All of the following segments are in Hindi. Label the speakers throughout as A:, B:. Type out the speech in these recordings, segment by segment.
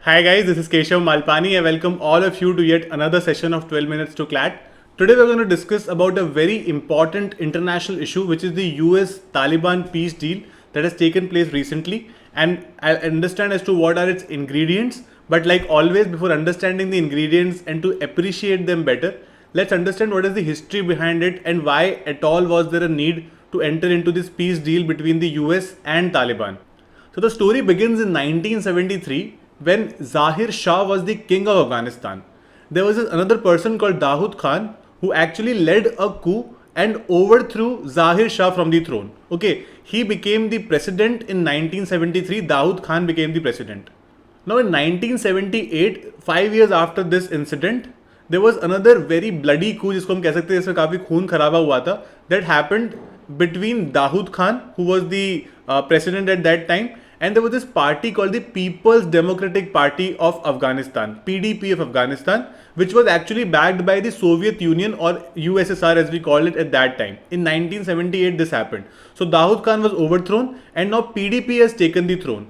A: Hi guys, this is Keshav Malpani. I welcome all of you to yet another session of 12 Minutes to Clat. Today we're going to discuss about a very important international issue, which is the US-Taliban peace deal that has taken place recently. And I'll understand as to what are its ingredients. But like always, before understanding the ingredients and to appreciate them better, let's understand what is the history behind it and why at all was there a need to enter into this peace deal between the US and Taliban. So the story begins in 1973 when Zahir Shah was the king of Afghanistan. There was another person called Dawood Khan who actually led a coup and overthrew Zahir Shah from the throne. Okay, he became the president in 1973. Dawood Khan became the president. Now in 1978, 5 years after this incident, there was another very bloody coup जिसको हम कह सकते हैं, जिसमें काफी खून खराबा हुआ था, that happened between Dawood Khan, who was the president at that time, and there was this party called the People's Democratic Party of Afghanistan, PDP of Afghanistan, which was actually backed by the Soviet Union or USSR as we call it at that time. In 1978 this happened. So Dawood Khan was overthrown and now PDP has taken the throne.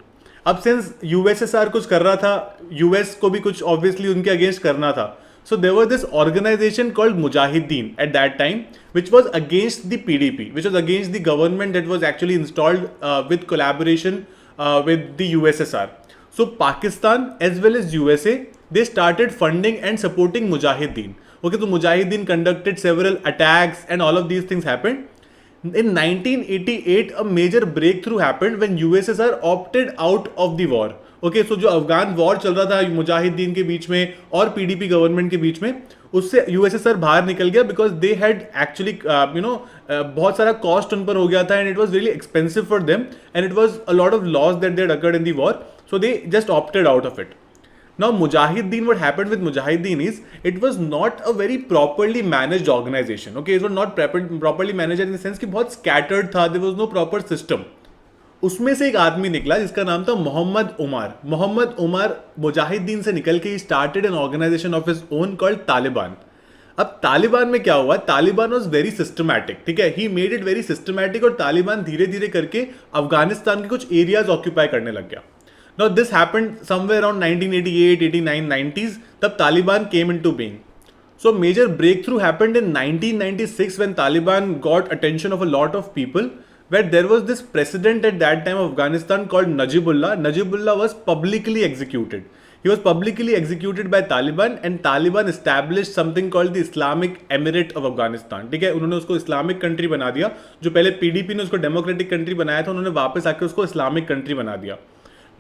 A: अब सिंस यूएसएसआर कुछ कर रहा था, यूएस को भी कुछ ऑब्वियसली उनके अगेंस्ट करना था. So there was this organization called Mujahideen at that time, which was against the PDP, which was against the government that was actually installed with collaboration with the USSR. So Pakistan as well as USA, they started funding and supporting Mujahideen. Okay, so Mujahideen conducted several attacks and all of these things happened. In 1988, a major breakthrough happened when USSR opted out of the war. Okay, so जो अफगान वॉर चल रहा था मुजाहिदीन के बीच में और पीडीपी गवर्नमेंट के बीच में, उससे यूएसएसआर बाहर निकल गया बिकॉज दे हैड एक्चुअली बहुत सारा कॉस्ट उन पर हो गया था and it was really expensive for them and it was a lot of loss that they had occurred in the war, so they just opted out of it. Now Mujahideen, what happened with Mujahideen is it was not a very properly managed organization. Okay, it was not properly managed in the sense कि बहुत scattered था, there was no proper system. उसमें से एक आदमी निकला जिसका नाम था मोहम्मद उमर. मोहम्मद उमर मुजाहिदीन से निकल के he started an organization of his own called Taliban. अब तालिबान में क्या हुआ, तालिबान वाज वेरी सिस्टमैटिक. ठीक है, he made it very systematic और तालिबान धीरे धीरे करके अफगानिस्तान के कुछ एरियाज ऑक्यूपाई करने लग गया. Now this happened somewhere around 1988, 89, 90s. तब Taliban came into being. So major breakthrough happened in 1996 when Taliban got attention of a lot of people, where there was this president at that time of Afghanistan called Najibullah. Najibullah was publicly executed. He was publicly executed by Taliban and Taliban established something called the Islamic Emirate of Afghanistan. ठीक है, उन्होंने उसको इस्लामिक कंट्री बना दिया. जो पहले PDP ने उसको डेमोक्रेटिक कंट्री बनाया था, उन्होंने वापस आके उसको इस्लामिक कंट्री बना दिया.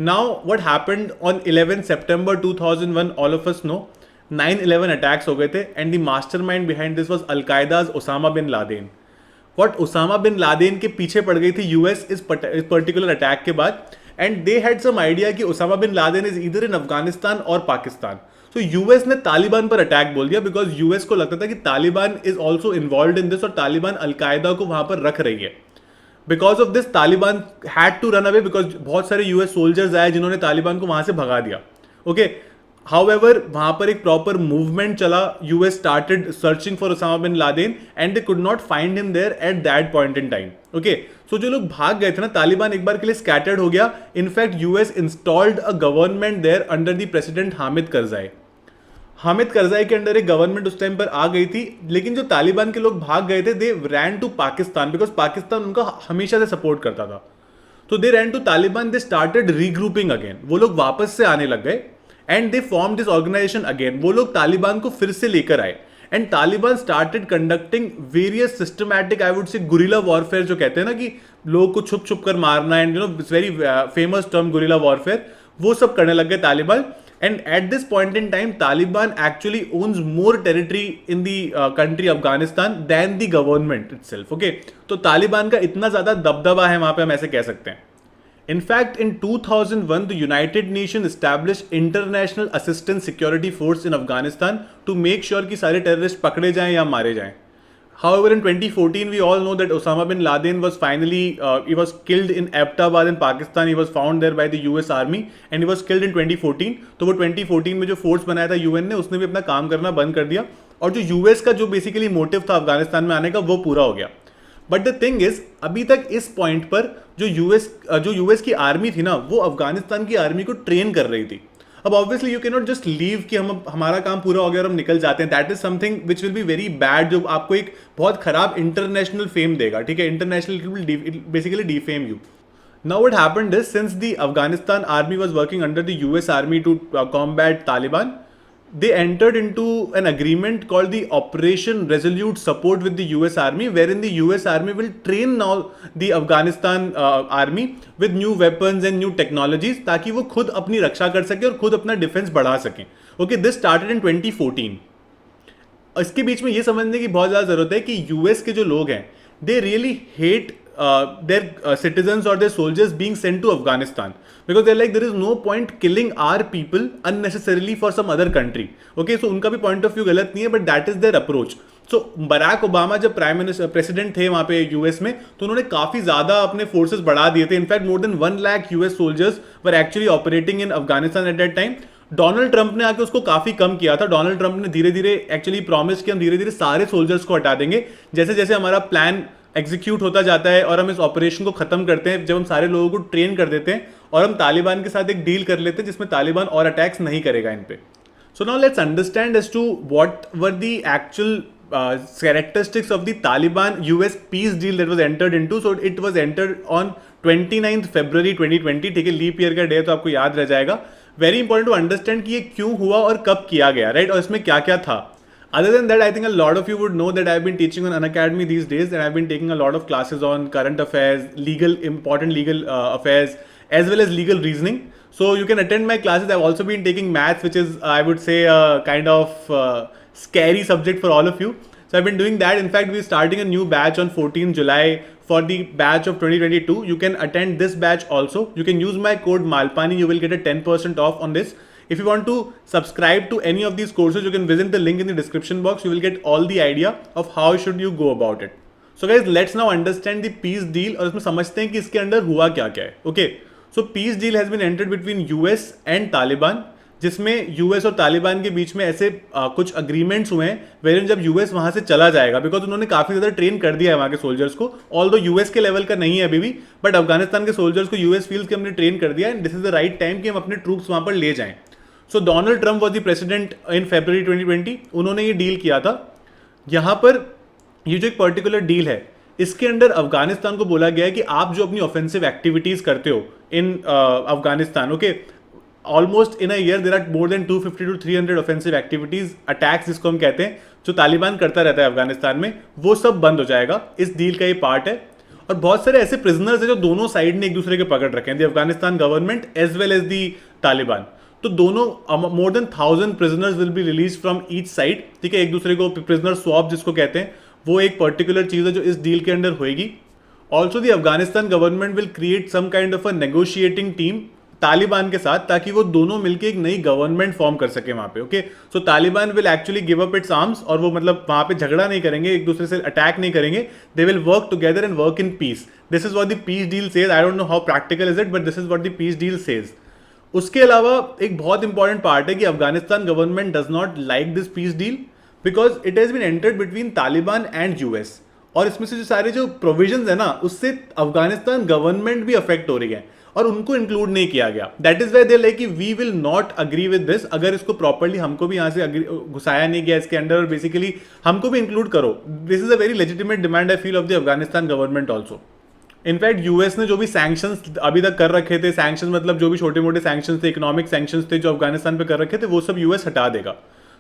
A: Now, what happened on 11 September 2001, all of us know, 9/11 attacks हो गए थे and the mastermind behind this was Al-Qaeda's Osama bin Laden. What Osama bin Laden के पीछे पड़ गई थी US इस particular attack के बाद, and they had some idea कि Osama bin Laden is either in Afghanistan or Pakistan. So US ने तालिबान पर अटैक बोल दिया because US को लगता था कि Taliban is also involved in this और तालिबान अल-कायदा को वहाँ पर रख रही है. Because of this Taliban had to run away because बहुत सारे यूएस सोल्जर्स आए जिन्होंने तालिबान को वहां से भगा दिया. ओके, हाउएवर वहां पर एक प्रॉपर मूवमेंट चला. US started searching for Osama bin Laden and they could not find him there at that point in time. Okay, so जो लोग भाग गए थे ना, तालिबान एक बार के लिए स्कैटर्ड हो गया. In fact US installed a government there under the president Hamid Karzai. Hamid Karzai के अंडर एक गवर्नमेंट उस टाइम पर आ गई थी, लेकिन जो तालिबान के लोग भाग गए थे they ran to Pakistan because Pakistan उनका हमेशा से सपोर्ट करता था. तो they ran to Taliban, they started regrouping again. वो लोग वापस से आने लग गए and they form this organization again. वो लोग तालिबान को फिर से लेकर आए and Taliban started conducting various systematic, I would say guerrilla warfare जो कहते हैं ना कि लोगों को छुप छुप कर मारना and it's very famous term guerrilla warfare, वो सब करने लग गए Taliban. And at this point in time, Taliban actually owns more territory in the country Afghanistan than the government itself. Okay, तो तालिबान का इतना ज़्यादा दबदबा है वहाँ पे, हम ऐसे कह सकते हैं. In fact, in 2001, the United Nations established International Assistance Security Force in Afghanistan to make sure कि सारे terrorists पकड़े जाएं या मारे जाएं. However, in 2014, we all know that Osama bin Laden was finally, he was killed in Abbottabad in Pakistan. He was found there by the US Army and he was killed in 2014. तो वो 2014 में जो फोर्स बनाया था UN ने, उसने भी अपना काम करना बंद कर दिया और जो US का जो बेसिकली मोटिव था अफगानिस्तान में आने का, वो पूरा हो गया. बट द थिंग इज, अभी तक इस पॉइंट पर जो यूएस की आर्मी थी ना, वो अफगानिस्तान की आर्मी को ट्रेन कर रही थी. अब obviously you can not just leave कि हम हमारा काम पूरा हो गया और हम निकल जाते हैं. That is something which will be very bad, जो आपको एक बहुत खराब इंटरनेशनल फेम देगा. ठीक है, international will basically defame you. Now what happened is, since the Afghanistan army was working under the US army to combat Taliban, they entered into an agreement called the Operation Resolute Support with the US army, wherein the US army will train now the Afghanistan army with new weapons and new technologies, ताकि वो खुद अपनी रक्षा कर सके और खुद अपना डिफेंस बढ़ा सकें. Okay, this started in 2014. इसके बीच में ये समझने की बहुत ज़्यादा ज़रूरत है कि यूएस के जो लोग हैं, they really hate their citizens or their soldiers being sent to Afghanistan, because they're like, there is no point killing our people unnecessarily for some other country. Okay, so उनका भी point of view गलत नहीं है, but that is their approach. So Barack Obama जब प्राइम मिनिस्टर प्रेसिडेंट थे वहाँ पे यूएस में, तो उन्होंने काफ़ी ज़्यादा अपने फोर्सेस बढ़ा दिए थे. In fact more than 1 lakh US soldiers were actually operating in Afghanistan at that time. Donald Trump ने आके उसको काफ़ी कम किया था. डोनाल्ड ट्रंप ने धीरे धीरे एक्चुअली प्रॉमिस कि हम धीरे धीरे सारे सोल्जर्स को हटा देंगे जैसे जैसे हमारा प्लान एग्जीक्यूट होता जाता है और हम इस ऑपरेशन को खत्म करते हैं, जब हम सारे लोगों को ट्रेन कर देते हैं और हम तालिबान के साथ एक डील कर लेते हैं जिसमें तालिबान और अटैक्स नहीं करेगा इन पे. So now let's understand as to what were the actual characteristics of the Taliban US peace deal that was entered into. So it was entered on 29th February 2020. ठीक है, लीप ईयर का डे तो आपको याद रह जाएगा. वेरी इंपॉर्टेंट टू अंडरस्टैंड कि ये क्यों हुआ और कब किया गया, राइट, और इसमें क्या क्या था. Other than that, I think a lot of you would know that I've been teaching on Unacademy these days, and I've been taking a lot of classes on current affairs, important legal affairs, as well as legal reasoning. So you can attend my classes. I've also been taking maths, which is, I would say, a kind of scary subject for all of you. So I've been doing that. In fact, we're starting a new batch on 14 July for the batch of 2022. You can attend this batch also. You can use my code Malpani. You will get a 10% off on this. If you want to subscribe to any of these courses, you can visit the link in the description box. You will get all the idea of how should you go about it. So guys, let's now understand the peace deal और इसमें समझते हैं कि इसके अंदर हुआ क्या क्या है. Okay, so peace deal has been entered between US and Taliban, जिसमें यूएस और तालिबान के बीच में ऐसे कुछ अग्रीमेंट्स हुए हैं वेरिन जब यूएस वहां से चला जाएगा, बिकॉज उन्होंने काफी ज्यादा ट्रेन कर दिया है वहां के सोल्जर्स को. ऑल दो यूएस के लेवल का नहीं है अभी भी, बट अफगानिस्तान के सोल्जर्स को यूएस फील्स के हमने ट्रेन कर दिया है. This is the right time कि हम अपने ट्रूप्स वहां पर ले जाएं. So Donald Trump was the president in February 2020. उन्होंने ये डील किया था. यहाँ पर ये जो एक पर्टिकुलर डील है, इसके अंदर अफगानिस्तान को बोला गया है कि आप जो अपनी ऑफेंसिव एक्टिविटीज करते हो in Afghanistan, okay, almost in a year there are more than 250 to 300 offensive activities, attacks जिसको हम कहते हैं, जो तालिबान करता रहता है अफगानिस्तान में, वो सब बंद हो जाएगा. इस डील का ये पार्ट है. और बहुत सारे ऐसे प्रिजनर्स हैं जो दोनों साइड ने एक दूसरे के पकड़ रखे हैं, the Afghanistan government as well as the Taliban. तो दोनों more than 1000 prisoners will be release from each side. ठीक है, एक दूसरे को प्रिजनर स्वैप जिसको कहते हैं, वो एक पर्टिकुलर चीज है जो इस डील के अंदर होएगी. Also the Afghanistan government will create some kind of a negotiating team Taliban के साथ, ताकि वो दोनों मिलकर एक नई गवर्नमेंट फॉर्म कर सके वहां पे. Okay, so Taliban will actually give up it's arms, और वो मतलब वहां पे झगड़ा नहीं करेंगे, एक दूसरे से अटैक नहीं करेंगे. They will work together and work in peace. This is what the peace deal says. I don't know how practical is it, but this is what the peace deal says. उसके अलावा एक बहुत इंपॉर्टेंट पार्ट है कि Afghanistan government does not like this peace deal because it has been entered between Taliban and US. और इसमें से जो सारे जो प्रोविजंस है ना, उससे अफगानिस्तान गवर्नमेंट भी अफेक्ट हो रही है और उनको इंक्लूड नहीं किया गया. That is why they like कि we will not agree with this. अगर इसको प्रॉपर्ली हमको भी यहाँ से घुसाया नहीं गया इसके अंदर और बेसिकली हमको भी इंक्लूड करो. This is a very legitimate demand I feel of the Afghanistan government also. In fact US ने जो भी सैंक्शंस अभी तक कर रखे थे, सैंक्शंस मतलब जो भी छोटे मोटे सैंक्शंस थे, इकोनॉमिक सैंक्शंस थे जो अफगानिस्तान पे कर रखे थे, वो सब यूएस हटा देगा.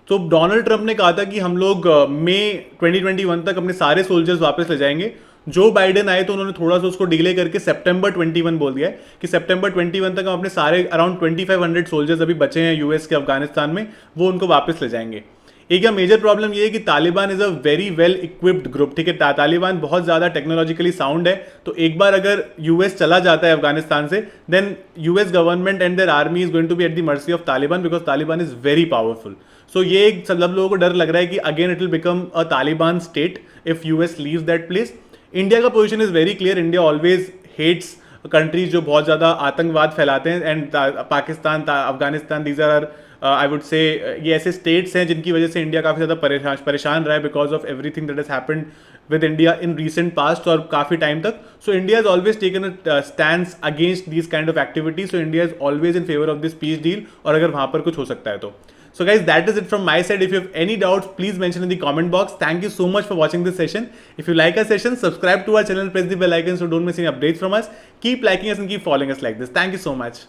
A: तो डोनाल्ड ट्रंप ने कहा था कि हम लोग मई 2021 तक अपने सारे सोल्जर्स वापस ले जाएंगे. जो बाइडेन आए तो उन्होंने थोड़ा सा उसको डिले करके सितंबर 21 बोल दिया है कि सितंबर 21 तक हम अपने सारे अराउंड 2500 सोल्जर्स अभी बचे हैं यूएस के अफगानिस्तान में, वो उनको वापस ले जाएंगे. एक या मेजर प्रॉब्लम ये है कि Taliban is a very well equipped group. ठीक है, तालिबान बहुत ज़्यादा टेक्नोलॉजिकली साउंड है. तो एक बार अगर यूएस चला जाता है अफगानिस्तान से, then US government and their army is going to be at the mercy of Taliban because Taliban is very powerful. So ये एक सब लोगों को डर लग रहा है कि again it will become a Taliban state if US leaves that place. India का position is very clear. India always hates countries जो बहुत ज़्यादा आतंकवाद फैलाते हैं, and Pakistan, Afghanistan, these are I would say ये ऐसे स्टेट्स हैं जिनकी वजह से इंडिया काफ़ी ज़्यादा परेशान रहा है because of everything that has happened with India in recent past और काफ़ी टाइम तक. So India has always taken a stance against these kind of activities. So India is always in favor of this peace deal. और अगर वहाँ पर कुछ हो सकता है तो. So guys, that is it from my side. If you have any doubts, please mention in the comment box. Thank you so much for watching this session. If you like our session, subscribe to our channel, press the bell icon so don't miss any updates from us. Keep liking us and keep following us like this. Thank you so much.